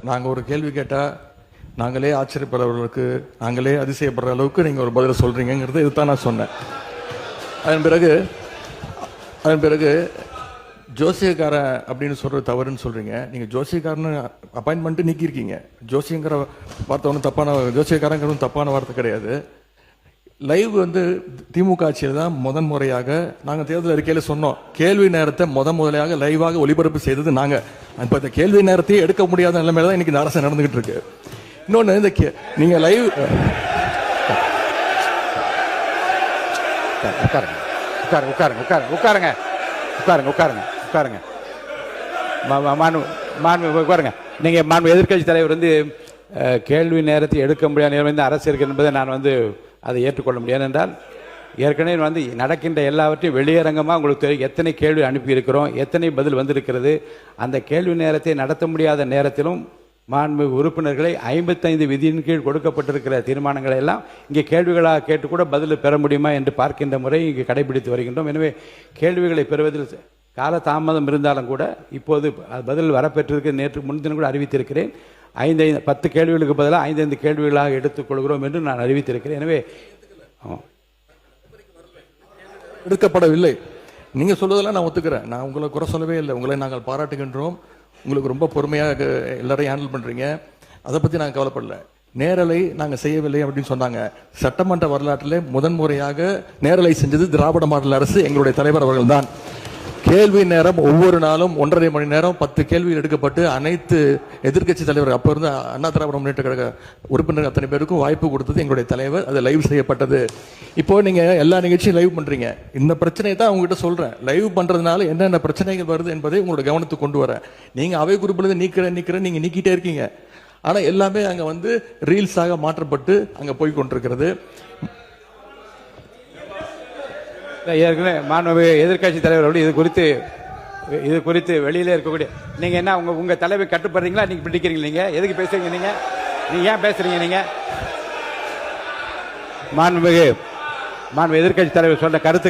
நாங்கள் ஒரு கேள்வி கேட்டால் நாங்களே ஆச்சரியப்படுறவர்களுக்கு நாங்களே அதிசயப்படுற அளவுக்கு நீங்கள் ஒரு பதிலை சொல்கிறீங்கிறது இதுதான் நான் சொன்னேன். அதன் பிறகு ஜோசியக்காரன் அப்படின்னு சொல்கிறது தவறுன்னு சொல்கிறீங்க. நீங்கள் ஜோசியக்காரன்னு அப்பாயின்மெண்ட்டு நீக்கியிருக்கீங்க. ஜோசியங்கிற வார்த்தை ஒன்றும் தப்பான, ஜோசியக்காரங்கிறது தப்பான வார்த்தை கிடையாது. லைவ் திமுக ஆட்சியில் தான் முதன்முறையாக நாங்கள் தேர்தல் அறிக்கையில் சொன்னோம், கேள்வி நேரத்தை முதலையாக லைவாக ஒளிபரப்பு செய்தது நாங்கள். இப்போ இந்த கேள்வி நேரத்தையே எடுக்க முடியாத நிலைமையில தான் இன்னைக்கு இந்த அரசு நடந்துகிட்டு இருக்கு. இன்னொன்று, இந்த நீங்கள் லைவ் உட்காருங்க. நீங்க எதிர்கட்சி தலைவர் கேள்வி நேரத்தை எடுக்க முடியாத நிலைமை அரசு இருக்கு என்பதை நான் அதை ஏற்றுக்கொள்ள முடியாது. என்றால் ஏற்கனவே நடக்கின்ற எல்லாவற்றையும் வெளியரங்கமாக உங்களுக்கு தெரியும். எத்தனை கேள்வி அனுப்பியிருக்கிறோம், எத்தனை பதில் வந்திருக்கிறது. அந்த கேள்வி நேரத்தை நடத்த முடியாத நேரத்திலும் மாண்புமிகு உறுப்பினர்களை 55 விதியின் கீழ் கொடுக்கப்பட்டிருக்கிற தீர்மானங்களை எல்லாம் இங்கே கேள்விகளாக கேட்டு கூட பதில் பெற முடியுமா என்று பார்க்கின்ற முறை இங்கே கடைபிடித்து வருகின்றோம். எனவே கேள்விகளை பெறுவதில் கால தாமதம் இருந்தாலும் கூட இப்போது பதில் வரப்பெற்றிருக்கு. நேற்று முன்தினம் கூட அறிவித்திருக்கிறேன். 10 கேள்விகளுக்கு பதிலாக 5 கேள்விகளாக எடுத்துக்கொள்கிறோம் என்று நான் அறிவித்திருக்கிறேன். எனவே எடுக்கப்படவில்லை. நீங்க சொல்வதெல்லாம் நான் ஒத்துக்கிறேன். நான் உங்களை குறை சொல்லவே இல்லை. உங்களை நாங்கள் பாராட்டுகின்றோம். உங்களுக்கு ரொம்ப பொறுமையாக எல்லாரையும் ஹேண்டில் பண்றீங்க. அதை பத்தி நாங்கள் கவலைப்படல. நேரலை நாங்கள் செய்யவில்லை அப்படின்னு சொன்னாங்க. சட்டமன்ற வரலாற்றிலே முதன்முறையாக நேரலை செஞ்சது திராவிட மாடல் அரசு, எங்களுடைய தலைவர் அவர்கள் தான். கேள்வி நேரம் ஒவ்வொரு நாளும் 1.5 மணி நேரம் 10 கேள்விகள் எடுக்கப்பட்டு அனைத்து எதிர்கட்சி தலைவர், அப்போ இருந்த அண்ணா திராவிட முன்னேற்ற கழக உறுப்பினர் அத்தனை பேருக்கும் வாய்ப்பு கொடுத்தது எங்களுடைய தலைவர். அது லைவ் செய்யப்பட்டது. இப்போ நீங்க எல்லா நிகழ்ச்சியும் லைவ் பண்றீங்க. இந்த பிரச்சனையை தான் உங்ககிட்ட சொல்றேன். லைவ் பண்றதுனால என்னென்ன பிரச்சனைகள் வருது என்பதை உங்களோட கவனத்துக்கு கொண்டு வரேன். நீங்க அவை குறிப்பில் நீக்கிறேன் நீங்க நீக்கிட்டே இருக்கீங்க. ஆனா எல்லாமே அங்க ரீல்ஸாக மாற்றப்பட்டு அங்க போய் கொண்டிருக்கிறது. ஏற்கனவே மாண்புமிகு எதிர்கட்சி தலைவர் இது குறித்து வெளியில இருக்கக்கூடிய நீங்க என்ன உங்க தலைவை கட்டுப்படுறீங்களா? நீங்க பிடிக்கிறீங்க? நீங்க எதுக்கு பேசுறீங்க? நீங்க ஏன் பேசுறீங்க? நீங்க மாண்புமிகு எதிர்கட்சி தலைவர் சொன்ன கருத்து